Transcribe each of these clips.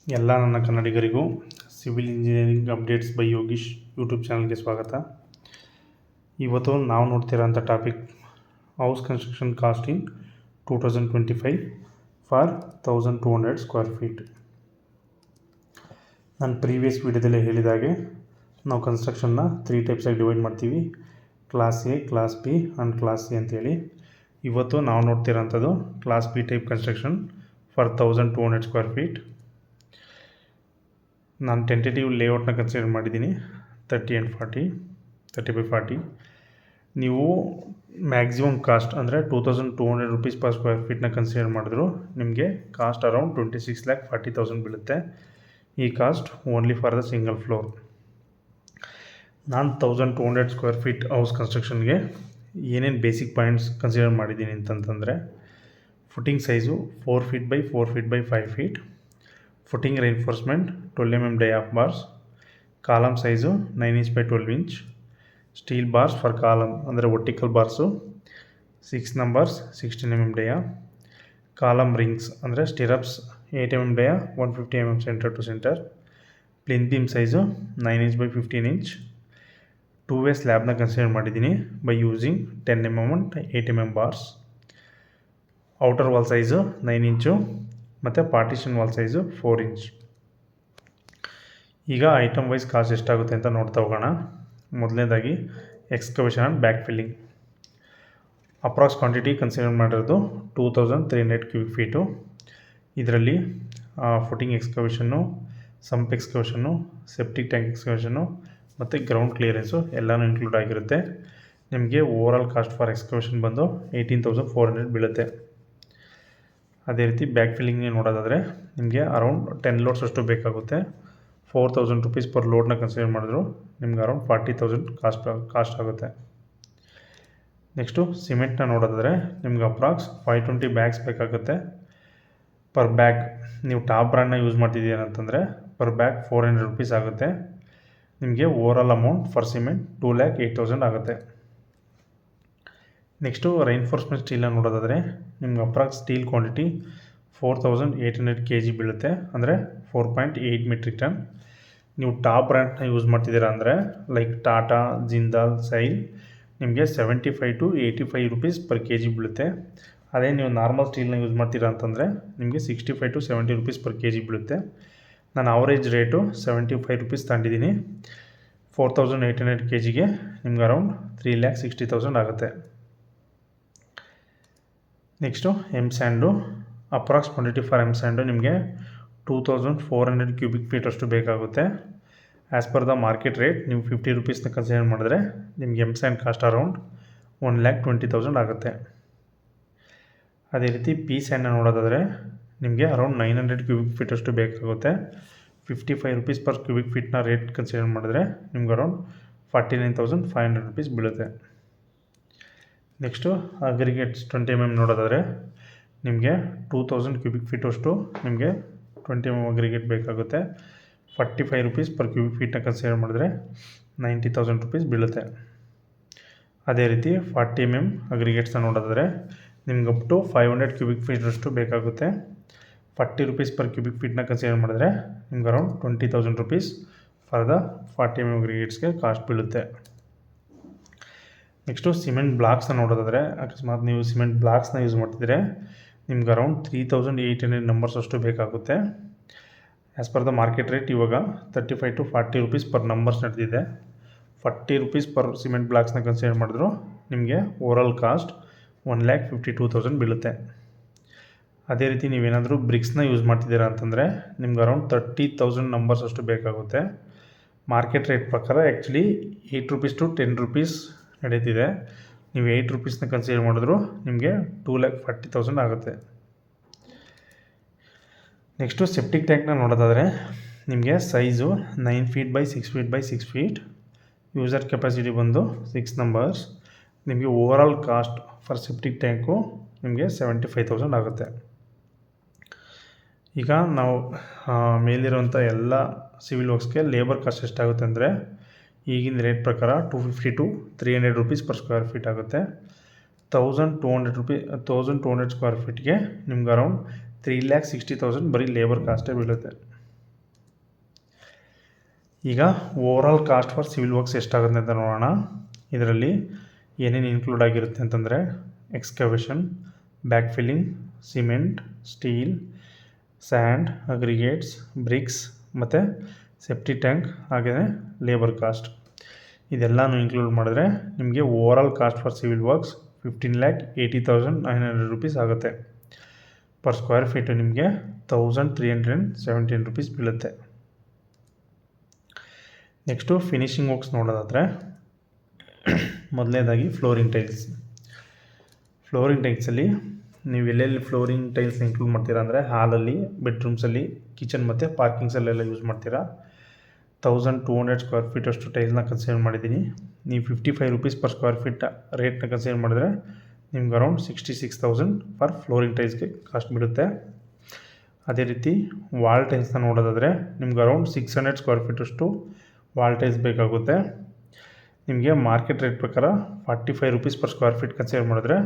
ಎಲ್ಲ ನನ್ನ ಕನ್ನಡಿಗರಿಗೂ civil engineering updates by Yogish YouTube ಚಾನಲ್ಗೆ ಸ್ವಾಗತ. ಇವತ್ತು ನಾವು ನೋಡ್ತಿರೋಂಥ topic house construction cost in 2025 for 1200 square feet. ನಾನು ಪ್ರೀವಿಯಸ್ ವೀಡಿಯೋದಲ್ಲೇ ಹೇಳಿದಾಗೆ ನಾವು ಕನ್ಸ್ಟ್ರಕ್ಷನ್ನ 3 ಟೈಪ್ಸಾಗಿ ಡಿವೈಡ್ ಮಾಡ್ತೀವಿ: class A, class B and class C ಅಂತೇಳಿ. ಇವತ್ತು ನಾವು ನೋಡ್ತಿರೋಂಥದ್ದು class B type construction for 1200 square feet. ನಾನು ಟೆಂಟೇಟಿವ್ ಲೇಔಟ್ನ ಕನ್ಸಿಡರ್ ಮಾಡಿದ್ದೀನಿ 30 ಆ್ಯಂಡ್ 40. ನೀವು ಮ್ಯಾಕ್ಸಿಮಮ್ ಕಾಸ್ಟ್ ಅಂದರೆ 2200 ರೂಪೀಸ್ ಪರ್ ಸ್ಕ್ವೇರ್ ಫೀಟ್ನ ಕನ್ಸಿಡರ್ ಮಾಡಿದ್ರು ನಿಮಗೆ ಕಾಸ್ಟ್ ಅರೌಂಡ್ 26,40,000 ಬೀಳುತ್ತೆ. ಈ cost only for the single floor. ನಾನು 1200 ಸ್ಕ್ವೇರ್ ಫೀಟ್ ಹೌಸ್ ಕನ್ಸ್ಟ್ರಕ್ಷನ್ಗೆ ಏನೇನು ಬೇಸಿಕ್ ಪಾಯಿಂಟ್ಸ್ ಕನ್ಸಿಡರ್ ಮಾಡಿದ್ದೀನಿ ಅಂತಂತಂದರೆ, footing size 4 feet by 4 feet by 5 feet, footing reinforcement 12 mm die of bars, column size 9 inch by 12 inch, steel bars for column ಅಂದರೆ vertical bars 6 numbers 16 mm dia, column rings ಅಂದರೆ stirrups 8 mm dia 150 mm center to center, plinth beam size 9 inch by 15 inch, 2-way ಸ್ಲ್ಯಾಬ್ನ consider ಮಾಡಿದ್ದೀನಿ by using 10 mm and 8 mm bars, outer wall size 9 ಇಂಚು ಮತ್ತು partition wall size 4 inch. ಈಗ item wise cost ಎಷ್ಟಾಗುತ್ತೆ ಅಂತ ನೋಡ್ತಾ ಹೋಗೋಣ. ಮೊದಲನೇದಾಗಿ excavation and back filling. Approx quantity consider ಮಾಡಿರೋದು 2300 ಕ್ಯೂಬಿಕ್ ಫೀಟು. ಇದರಲ್ಲಿ ಫುಟಿಂಗ್ ಎಕ್ಸ್ಕವೇಷನ್ನು, ಸಂಪ್ ಎಕ್ಸ್ಕವೇಷನ್ನು, ಸೆಪ್ಟಿಕ್ ಟ್ಯಾಂಕ್ ಎಕ್ಸ್ಕವೇಷನ್ನು ಮತ್ತು ಗ್ರೌಂಡ್ ಕ್ಲಿಯರೆನ್ಸು ಎಲ್ಲನೂ ಇನ್ಕ್ಲೂಡ್ ಆಗಿರುತ್ತೆ. ನಿಮಗೆ ಓವರಾಲ್ ಕಾಸ್ಟ್ ಫಾರ್ ಎಕ್ಸ್ಕವೇಷನ್ ಬಂದು 18,400 ಬೀಳುತ್ತೆ. ಅದೇ ರೀತಿ ಬ್ಯಾಕ್ ಫಿಲ್ಲಿಂಗ್ನೇ ನೋಡೋದಾದರೆ ನಿಮಗೆ ಅರೌಂಡ್ 10 ಲೋಡ್ಸ್ ಅಷ್ಟು ಬೇಕಾಗುತ್ತೆ. 4,000 ರೂಪೀಸ್ ಪರ್ ಲೋಡ್ನ ಕನ್ಸಿಡರ್ ಮಾಡಿದ್ರು ನಿಮ್ಗೆ ಅರೌಂಡ್ 40,000 ಕಾಸ್ಟ್ ಆಗುತ್ತೆ. ನೆಕ್ಸ್ಟು ಸಿಮೆಂಟ್ನ ನೋಡೋದಾದರೆ ನಿಮ್ಗೆ ಅಪ್ರಾಕ್ಸ್ 520 ಬ್ಯಾಗ್ಸ್ ಬೇಕಾಗುತ್ತೆ ಪರ್ ಬ್ಯಾಗ್. ನೀವು ಟಾಪ್ ಬ್ರ್ಯಾಂಡ್ನ ಯೂಸ್ ಮಾಡ್ತಿದ್ದೀರ ಅಂತಂದರೆ ಪರ್ ಬ್ಯಾಗ್ 400 ರೂಪೀಸ್ ಆಗುತ್ತೆ. ನಿಮಗೆ ಓವರಾಲ್ ಅಮೌಂಟ್ ಫಾರ್ ಸಿಮೆಂಟ್ 2,08,000 ಆಗುತ್ತೆ. ನೆಕ್ಸ್ಟು ರೈನ್ಫೋರ್ಸ್ಮೆಂಟ್ ಸ್ಟೀಲ್ನ ನೋಡೋದಾದರೆ ನಿಮ್ಗೆ ಅಪ್ರಾಕ್ಸ್ ಸ್ಟೀಲ್ ಕ್ವಾಂಟಿಟಿ 4,800 kg ಬೀಳುತ್ತೆ, ಅಂದರೆ 4.8 ಮೆಟ್ರಿಕ್ ಟನ್. ನೀವು ಟಾಪ್ ಬ್ರ್ಯಾಂಡ್ನ ಯೂಸ್ ಮಾಡ್ತಿದ್ದೀರಾ ಅಂದರೆ ಲೈಕ್ ಟಾಟಾ, ಜಿಂದಾಲ್, ಸೈಲ್ ನಿಮಗೆ 75 to 85 ರೂಪೀಸ್ ಪರ್ kg ಬೀಳುತ್ತೆ. ಅದೇ ನೀವು ನಾರ್ಮಲ್ ಸ್ಟೀಲ್ನ ಯೂಸ್ ಮಾಡ್ತೀರಾ ಅಂತಂದರೆ ನಿಮಗೆ 65 to 70 ರೂಪೀಸ್ ಪರ್ kg ಬೀಳುತ್ತೆ. ನಾನು ಅವರೇಜ್ ರೇಟು 75 ರೂಪೀಸ್ ತಗೊಂಡಿದ್ದೀನಿ. 4,800 kgಗೆ ನಿಮ್ಗೆ ಅರೌಂಡ್ 3,60,000 ಆಗುತ್ತೆ. Next M sand. Approx quantity for M sand ನಿಮಗೆ 2,400 ಕ್ಯೂಬಿಕ್ ಫೀಟ್ ಅಷ್ಟು ಬೇಕಾಗುತ್ತೆ. As per the market rate ನೀವು 50 ರೂಪೀಸ್ನ ಕನ್ಸಿಡರ್ ಮಾಡಿದ್ರೆ ನಿಮ್ಗೆ ಎಮ್ ಸ್ಯಾಂಡ್ ಕಾಸ್ಟ್ ಅರೌಂಡ್ 1,20,000 ಆಗುತ್ತೆ. ಅದೇ ರೀತಿ ಪಿ ಸ್ಯಾಂಡ್ನ ನೋಡೋದಾದರೆ ನಿಮಗೆ ಅರೌಂಡ್ 900 ಕ್ಯೂಬಿಕ್ ಫೀಟ್ ಅಷ್ಟು ಬೇಕಾಗುತ್ತೆ. 55 ರೂಪೀಸ್ ಪರ್ ಕ್ಯೂಬಿಕ್ ಫೀಟ್ನ ರೇಟ್ ಕನ್ಸಿಡರ್ ಮಾಡಿದ್ರೆ ನಿಮ್ಗೆ ಅರೌಂಡ್ 49,500 ರೂಪೀಸ್ ಬೀಳುತ್ತೆ. ನೆಕ್ಸ್ಟು ಅಗ್ರಿಗೇಟ್ಸ್ 20 mm ನೋಡೋದಾದರೆ ನಿಮಗೆ 2,000 ಕ್ಯೂಬಿಕ್ ಫೀಟ್ ಅಷ್ಟು ನಿಮಗೆ 20 mm ಅಗ್ರಿಗೇಟ್ ಬೇಕಾಗುತ್ತೆ. 45 ರೂಪೀಸ್ ಪರ್ ಕ್ಯೂಬಿಕ್ ಫೀಟ್ನ ಕನ್ಸಿಡರ್ ಮಾಡಿದ್ರೆ 90,000 ರೂಪೀಸ್ ಬೀಳುತ್ತೆ. ಅದೇ ರೀತಿ 40 mm ಅಗ್ರಿಗೇಟ್ಸ್ನ ನೋಡೋದಾದರೆ ನಿಮ್ಗೆ ಅಪ್ ಟು 500 ಕ್ಯೂಬಿಕ್ ಫೀಟ್ ಅಷ್ಟು ಬೇಕಾಗುತ್ತೆ. 40 ರೂಪೀಸ್ ಪರ್ ಕ್ಯೂಬಿಕ್ ಫೀಟ್ನ ಕನ್ಸಿಡರ್ ಮಾಡಿದ್ರೆ ನಿಮ್ಗೆ around 20,000 rupees for the 40 mm ಅಗ್ರಿಗೇಟ್ಸ್ಗೆ ಕಾಸ್ಟ್ ಬೀಳುತ್ತೆ. ನೆಕ್ಸ್ಟು ಸಿಮೆಂಟ್ ಬ್ಲಾಕ್ಸ್ನ ನೋಡೋದಾದರೆ ಅಕಸ್ಮಾತ್ ನೀವು ಸಿಮೆಂಟ್ ಬ್ಲಾಕ್ಸ್ನ ಯೂಸ್ ಮಾಡ್ತಿದ್ರೆ ನಿಮ್ಗೆ ಅರೌಂಡ್ 3,800 ನಂಬರ್ಸ್ ಅಷ್ಟು ಬೇಕಾಗುತ್ತೆ. As per the market rate ಇವಾಗ 35 to 40 ರೂಪೀಸ್ ಪರ್ ನಂಬರ್ಸ್ ನಡೆದಿದೆ. 40 ರೂಪೀಸ್ ಪರ್ ಸಿಮೆಂಟ್ ಬ್ಲಾಕ್ಸ್ನ ಕನ್ಸಿಡರ್ ಮಾಡಿದ್ರು ನಿಮಗೆ ಓವರಾಲ್ ಕಾಸ್ಟ್ 1,52,000 ಬೀಳುತ್ತೆ. ಅದೇ ರೀತಿ ನೀವೇನಾದರೂ ಬ್ರಿಕ್ಸ್ನ ಯೂಸ್ ಮಾಡ್ತಿದ್ದೀರಾ ಅಂತಂದರೆ ನಿಮ್ಗೆ ಅರೌಂಡ್ 30,000 ನಂಬರ್ಸ್ ಅಷ್ಟು ಬೇಕಾಗುತ್ತೆ. ಮಾರ್ಕೆಟ್ ರೇಟ್ ಪ್ರಕಾರ ಆ್ಯಕ್ಚುಲಿ 8 ರೂಪೀಸ್ ಟು 10 ರೂಪೀಸ್ ನಡೀತಿದೆ. ನೀವು 8 ರೂಪೀಸ್ನ ಕನ್ಸಿಡರ್ ಮಾಡಿದ್ರು ನಿಮಗೆ 2,40,000 ಆಗುತ್ತೆ. ನೆಕ್ಸ್ಟು ಸೆಪ್ಟಿಕ್ ಟ್ಯಾಂಕ್ನ ನೋಡೋದಾದರೆ ನಿಮಗೆ size 9 feet by 6 feet by 6 feet, user capacity ಬಂದು 6 numbers. ನಿಮಗೆ overall cost for septic tank ನಿಮಗೆ 75,000 ಆಗುತ್ತೆ. ಈಗ ನಾವು ಮೇಲಿರುವಂಥ ಎಲ್ಲ ಸಿವಿಲ್ ವರ್ಕ್ಸ್ಗೆ ಲೇಬರ್ ಕಾಸ್ಟ್ ಎಷ್ಟಾಗುತ್ತೆ ಅಂದರೆ ಈಗಿನ ರೇಟ್ ಪ್ರಕಾರ 250 to 300 rupees per square feet ಆಗುತ್ತೆ. 1,200 ಸ್ಕ್ವೇರ್ ಫೀಟ್ಗೆ ನಿಮ್ಗೆ ಅರೌಂಡ್ 3,60,000 ಬರೀ ಲೇಬರ್ ಕಾಸ್ಟೇ ಬೀಳುತ್ತೆ. ಈಗ overall cost for civil works ಎಷ್ಟಾಗುತ್ತೆ ಅಂತ ನೋಡೋಣ. ಇದರಲ್ಲಿ ಏನೇನು ಇನ್ಕ್ಲೂಡ್ ಆಗಿರುತ್ತೆ ಅಂತಂದರೆ excavation, back filling, cement, steel, sand, aggregates, bricks ಮತ್ತು ಸೆಪ್ಟಿ ಟ್ಯಾಂಕ್, ಹಾಗೆಯೇ ಲೇಬರ್ ಕಾಸ್ಟ್. ಇದೆಲ್ಲನೂ ಇನ್ಕ್ಲೂಡ್ ಮಾಡಿದ್ರೆ ನಿಮಗೆ overall cost for civil works 15,80,900 rupees ಆಗುತ್ತೆ. ಪರ್ ಸ್ಕ್ವೇರ್ ಫೀಟು ನಿಮಗೆ 1,317 ರೂಪೀಸ್ ಬೀಳುತ್ತೆ. ನೆಕ್ಸ್ಟು ಫಿನಿಷಿಂಗ್ ವರ್ಕ್ಸ್ ನೋಡೋದಾದರೆ ಮೊದಲನೇದಾಗಿ ಫ್ಲೋರಿಂಗ್ ಟೈಲ್ಸಲ್ಲಿ ನೀವು ಎಲ್ಲೆಲ್ಲಿ ಫ್ಲೋರಿಂಗ್ ಟೈಲ್ಸ್ ಇನ್ಕ್ಲೂಡ್ ಮಾಡ್ತೀರಾ ಅಂದರೆ ಹಾಲಲ್ಲಿ, ಬೆಡ್ರೂಮ್ಸಲ್ಲಿ, ಕಿಚನ್ ಮತ್ತು ಪಾರ್ಕಿಂಗ್ಸಲ್ಲೆಲ್ಲ ಯೂಸ್ ಮಾಡ್ತೀರಾ. 1,200 ಸ್ಕ್ವೇರ್ ಫೀಟ್ ಅಷ್ಟು ಟೈಲ್ಸ್ನ ಕನ್ಸಿಡರ್ ಮಾಡಿದ್ದೀನಿ. ನೀವು 55 ರೂಪೀಸ್ ಪರ್ ಸ್ಕ್ವೇರ್ ಫೀಟ್ ರೇಟ್ನ ಕನ್ಸಿಡರ್ ಮಾಡಿದ್ರೆ ನಿಮ್ಗೆ ಅರೌಂಡ್ 66,000 ಫರ್ ಫ್ಲೋರಿಂಗ್ ಟೈಲ್ಸ್ಗೆ ಕಾಸ್ಟ್ ಬೀಳುತ್ತೆ. ಅದೇ ರೀತಿ ವಾಲ್ ಟೈಲ್ಸ್ನ ನೋಡೋದಾದರೆ ನಿಮ್ಗೆ ಅರೌಂಡ್ 600 ಸ್ಕ್ವೇರ್ ಫೀಟ್ ಅಷ್ಟು ವಾಲ್ ಟೈಲ್ಸ್ ಬೇಕಾಗುತ್ತೆ. ನಿಮಗೆ ಮಾರ್ಕೆಟ್ ರೇಟ್ ಪ್ರಕಾರ 45 rupees per square feet consider ಮಾಡಿದ್ರೆ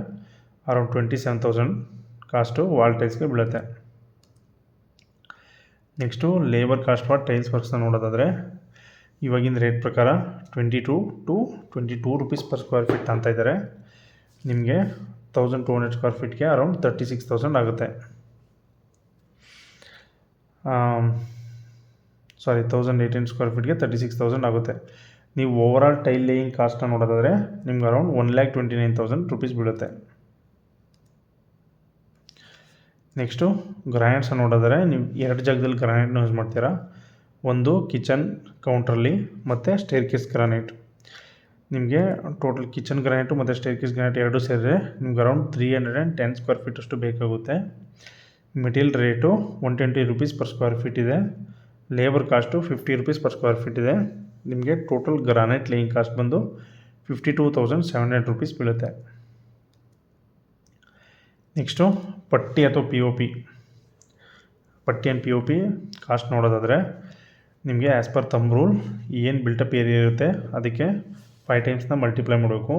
ಅರೌಂಡ್ 27,000 ಕಾಸ್ಟು ವಾಲ್ ಟೈಲ್ಸ್ಗೆ ಬೀಳುತ್ತೆ. Next labour cost for tiles ವರ್ಕ್ಸ್ನ ನೋಡೋದಾದರೆ ಇವಾಗಿನ ರೇಟ್ ಪ್ರಕಾರ 22 ರೂಪೀಸ್ ಪರ್ ಸ್ಕ್ವೇರ್ ಫೀಟ್ ಅಂತ ಇದ್ದಾರೆ. ನಿಮಗೆ 1,200 ಸ್ಕ್ವೇರ್ ಫೀಟ್ಗೆ ಅರೌಂಡ್ 36,000 ಆಗುತ್ತೆ. 1,800 ಸ್ಕ್ವೇರ್ ಫೀಟ್ಗೆ 36,000 ಆಗುತ್ತೆ. ನೀವು ಓವರಾಲ್ ಟೈಲ್ ಲೇಯಿಂಗ್ ಕಾಸ್ಟ್ನ ನೋಡೋದಾದರೆ ನಿಮ್ಗೆ ಅರೌಂಡ್ 1,29,000 ರೂಪೀಸ್ ಬೀಳುತ್ತೆ. ನೆಕ್ಸ್ಟು ಗ್ರಾನೈಟ್ಸ್ ನೋಡೋದಾದರೆ ನೀವು 2 ಜಾಗದಲ್ಲಿ ಗ್ರಾನೈಟ್ನ ಯೂಸ್ ಮಾಡ್ತೀರಾ. ಒಂದು ಕಿಚನ್ ಕೌಂಟ್ರಲ್ಲಿ ಮತ್ತು ಸ್ಟೇರ್ಕೇಸ್ ಗ್ರಾನೈಟ್. ನಿಮಗೆ ಟೋಟಲ್ ಕಿಚನ್ ಗ್ರಾನೈಟು ಮತ್ತು ಸ್ಟೇರ್ಕೇಸ್ ಗ್ರಾನೈಟ್ ಎರಡೂ ಸೇರಿದ್ರೆ ನಿಮ್ಗೆ ಅರೌಂಡ್ 310 ಸ್ಕ್ವೇರ್ ಫೀಟ್ ಅಷ್ಟು ಬೇಕಾಗುತ್ತೆ. Material rate 120 rupees per square feet ಇದೆ. Labour cost 50 rupees per square feet ಇದೆ. ನಿಮಗೆ ಟೋಟಲ್ ಗ್ರಾನೈಟ್ ಲೇಯಿಂಗ್ ಕಾಸ್ಟ್ ಬಂದು 52,700 ರೂಪೀಸ್ ಬೀಳುತ್ತೆ. ನೆಕ್ಸ್ಟು ಪಟ್ಟಿ ಅಥವಾ POP ಕಾಸ್ಟ್ ನೋಡೋದಾದರೆ ನಿಮಗೆ ಆ್ಯಸ್ ಪರ್ ಥಂಬ್ ರೂಲ್ ಏನು ಬಿಲ್ಟಪ್ ಏರಿಯಾ ಇರುತ್ತೆ ಅದಕ್ಕೆ 5 ಟೈಮ್ಸ್ನ ಮಲ್ಟಿಪ್ಲೈ ಮಾಡಬೇಕು.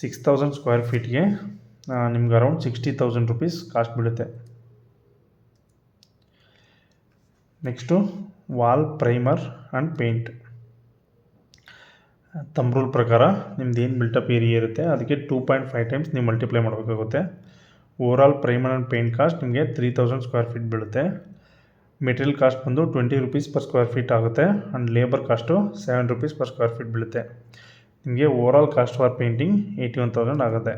6,000 ಸ್ಕ್ವೇರ್ ಫೀಟ್ಗೆ ನಿಮ್ಗೆ ಅರೌಂಡ್ 60,000 ರೂಪೀಸ್ ಕಾಸ್ಟ್ ಬೀಳುತ್ತೆ. Next wall primer and paint. Thumb rule ಪ್ರಕಾರ ನಿಮ್ದು ಏನು ಬಿಲ್ಟಪ್ ಏರಿಯಾ ಇರುತ್ತೆ ಅದಕ್ಕೆ 2.5 ಟೈಮ್ಸ್ ನೀವು ಮಲ್ಟಿಪ್ಲೈ ಮಾಡಬೇಕಾಗುತ್ತೆ. Overall primer and paint cost ನಿಮಗೆ 3,000 ಸ್ಕ್ವೇರ್ ಫೀಟ್ ಬೀಳುತ್ತೆ. ಮೆಟೀರಿಯಲ್ ಕಾಸ್ಟ್ ಬಂದು 20 ರೂಪೀಸ್ ಪರ್ ಸ್ಕ್ವೇರ್ ಫೀಟ್ ಆಗುತ್ತೆ. And labour cost 7 rupees per square feet ಬೀಳುತ್ತೆ. ನಿಮಗೆ ಓವರಾಲ್ ಕಾಸ್ಟ್ ಫಾರ್ ಪೇಂಟಿಂಗ್ 81,000 ಆಗುತ್ತೆ.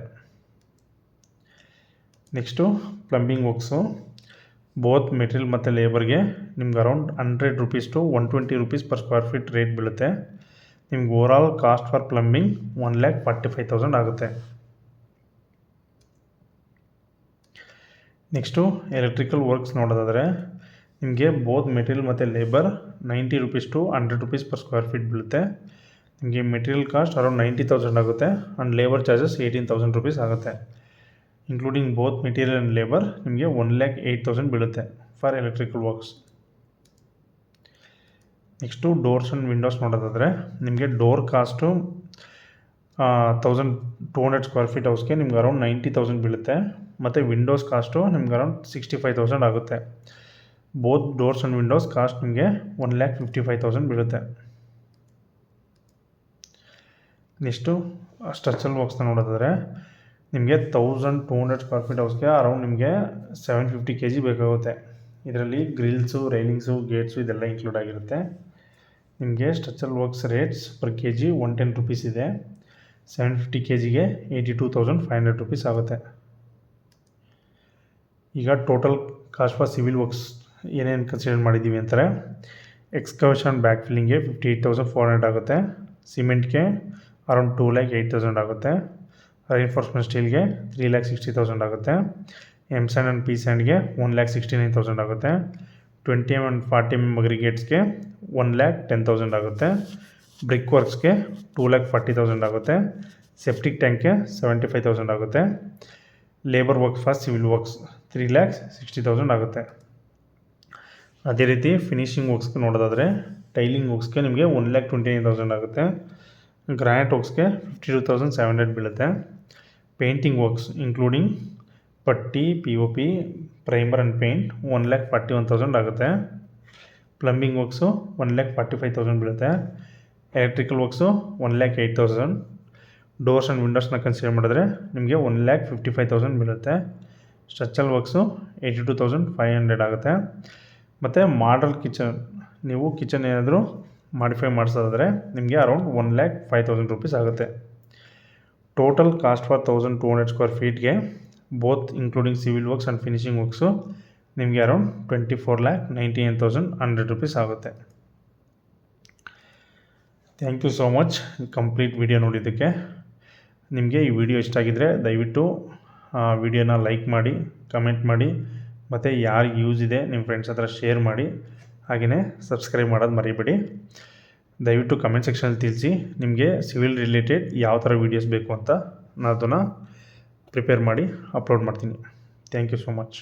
Next plumbing works. Both material ಮತ್ತು ಲೇಬರ್ಗೆ ನಿಮ್ಗೆ around 100 rupees to 120 rupees per square feet rate ಬೀಳುತ್ತೆ. ನಿಮ್ಗೆ ಓವರಾಲ್ ಕಾಸ್ಟ್ ಫಾರ್ ಪ್ಲಂಬಿಂಗ್ 1,45,000 ಆಗುತ್ತೆ. ನೆಕ್ಸ್ಟು ಎಲೆಕ್ಟ್ರಿಕಲ್ ವರ್ಕ್ಸ್ ನೋಡೋದಾದರೆ ನಿಮಗೆ ಬೋತ್ ಮೆಟೀರಿಯಲ್ ಮತ್ತು labour 90 rupees to 100 rupees per square feet ಬೀಳುತ್ತೆ. ನಿಮಗೆ ಮೆಟೀರಿಯಲ್ ಕಾಸ್ಟ್ ಅರೌಂಡ್ 90,000 ಆಗುತ್ತೆ. ಆ್ಯಂಡ್ ಲೇಬರ್ ಚಾರ್ಜಸ್ 18,000 ರೂಪೀಸ್ ಆಗುತ್ತೆ. Including both material and labour ನಿಮಗೆ 1,08,000 ಬೀಳುತ್ತೆ for electrical works. Next doors and windows ನೋಡೋದಾದರೆ ನಿಮಗೆ ಡೋರ್ ಕಾಸ್ಟು 1,200 ಸ್ಕ್ವೇರ್ ಫೀಟ್ ಹೌಸ್ಗೆ ನಿಮ್ಗೆ ಅರೌಂಡ್ 90,000 ಬೀಳುತ್ತೆ. ಮತ್ತು ವಿಂಡೋಸ್ ಕಾಸ್ಟು ನಿಮ್ಗೆ ಅರೌಂಡ್ 65,000 ಆಗುತ್ತೆ. Both doors and Windows cost ನಿಮಗೆ 1,55,000 ಬೀಳುತ್ತೆ. ನೆಕ್ಸ್ಟು ಸ್ಟ್ರಕ್ಚರಲ್ ವರ್ಕ್ಸ್ನ ನೋಡೋದಾದರೆ ನಿಮಗೆ 1,200 ಸ್ಕ್ವೇರ್ ಫೀಟ್ ಹೌಸ್ಗೆ ಅರೌಂಡ್ ನಿಮಗೆ 750 kg ಬೇಕಾಗುತ್ತೆ. ಇದರಲ್ಲಿ ಗ್ರಿಲ್ಸು, ರೈಲಿಂಗ್ಸು, ಗೇಟ್ಸು ಇದೆಲ್ಲ ಇನ್ಕ್ಲೂಡ್ ಆಗಿರುತ್ತೆ. ನಿಮಗೆ structural works rates per kg 110 rupees ಇದೆ. 750 kgಗೆ 82,500 ರೂಪೀಸ್ ಆಗುತ್ತೆ. ಈಗ total cost for civil works ಏನೇನು ಕನ್ಸಿಡರ್ ಮಾಡಿದ್ದೀವಿ ಅಂತಾರೆ. ಎಕ್ಸ್ಕವೇಷನ್ ಬ್ಯಾಕ್ ಫಿಲ್ಲಿಂಗ್ಗೆ 58,400 ಆಗುತ್ತೆ. ಸಿಮೆಂಟ್ಗೆ ಅರೌಂಡ್ 2,08,000 ಆಗುತ್ತೆ. ರೈನ್ಫೋರ್ಸ್ಮೆಂಟ್ ಸ್ಟೀಲ್ಗೆ 3,60,000 ಆಗುತ್ತೆ. ಎಮ್ ಸ್ಯಾಂಡ್ ಆ್ಯಂಡ್ ಪಿ ಸ್ಯಾಂಡ್ಗೆ 1,69,000 ಆಗುತ್ತೆ. 20 mm and 40 mm ಅಗ್ರಿಗೇಟ್ಸ್ಗೆ 1,10,000 ಆಗುತ್ತೆ. ಬ್ರಿಕ್ ವರ್ಕ್ಸ್ಗೆ 2,40,000 ಆಗುತ್ತೆ. ಸೆಪ್ಟಿಕ್ ಟ್ಯಾಂಕ್ಗೆ 75,000 ಆಗುತ್ತೆ. Labour works for civil works 3,60,000 ಆಗುತ್ತೆ. ಅದೇ ರೀತಿ ಫಿನಿಷಿಂಗ್ ವರ್ಕ್ಸ್ಗೆ ನೋಡೋದಾದರೆ ಟೈಲಿಂಗ್ ವರ್ಕ್ಸ್ಗೆ ನಿಮಗೆ 1,29,000 ಆಗುತ್ತೆ. ಗ್ರಾನೈಟ್ ವರ್ಕ್ಸ್ಗೆ 52,700 ಬೀಳುತ್ತೆ. Painting works including putty, POP, primer and paint 1,41,000 ಆಗುತ್ತೆ. ಪ್ಲಂಬಿಂಗ್ ವರ್ಕ್ಸು 1,45,000 ಬೀಳುತ್ತೆ. Electrical works 1,08,000. ಡೋರ್ಸ್ ಆ್ಯಂಡ್ ವಿಂಡೋಸ್ನ ಕನ್ಸಿಡರ್ ಮಾಡಿದ್ರೆ ನಿಮಗೆ 1,55,000 ಬೀಳುತ್ತೆ. ಸ್ಟ್ರಕ್ಚರಲ್ ವರ್ಕ್ಸು 82,500 ಆಗುತ್ತೆ. ಮತ್ತು ಮಾಡಲ್ ಕಿಚನ್, ನೀವು ಕಿಚನ್ ಏನಾದರೂ ಮಾಡಿಫೈ ಮಾಡಿಸೋದಾದರೆ ನಿಮಗೆ ಅರೌಂಡ್ 1,05,000 ರುಪೀಸ್ ಆಗುತ್ತೆ. ಟೋಟಲ್ ಕಾಸ್ಟ್ ಫಾರ್ 1,200 ಸ್ಕ್ವೇರ್ ಫೀಟ್ಗೆ both including civil works and finishing works ನಿಮಗೆ ಅರೌಂಡ್ 24,99,100 ರುಪೀಸ್ ಆಗುತ್ತೆ. Thank you so much complete video ನೋಡಿದ್ದಕ್ಕೆ. ನಿಮಗೆ ಈ ವಿಡಿಯೋ ಇಷ್ಟ ಆಗಿದ್ದರೆ ದಯವಿಟ್ಟು ವಿಡಿಯೋನ ಲೈಕ್ ಮಾಡಿ, ಕಮೆಂಟ್ ಮಾಡಿ, ಮತ್ತು ಯಾರಿಗೆ ಯೂಸ್ ಇದೆ ನಿಮ್ಮ ಫ್ರೆಂಡ್ಸ್ ಹತ್ರ ಶೇರ್ ಮಾಡಿ. ಹಾಗೆಯೇ ಸಬ್ಸ್ಕ್ರೈಬ್ ಮಾಡೋದು ಮರಿಬೇಡಿ. ದಯವಿಟ್ಟು ಕಮೆಂಟ್ ಸೆಕ್ಷನಲ್ಲಿ ತಿಳಿಸಿ ನಿಮಗೆ ಸಿವಿಲ್ ರಿಲೇಟೆಡ್ ಯಾವ ಥರ ವೀಡಿಯೋಸ್ ಬೇಕು ಅಂತ ನಾನು ಅದನ್ನು ಪ್ರಿಪೇರ್ ಮಾಡಿ ಅಪ್ಲೋಡ್ ಮಾಡ್ತೀನಿ. Thank you so much.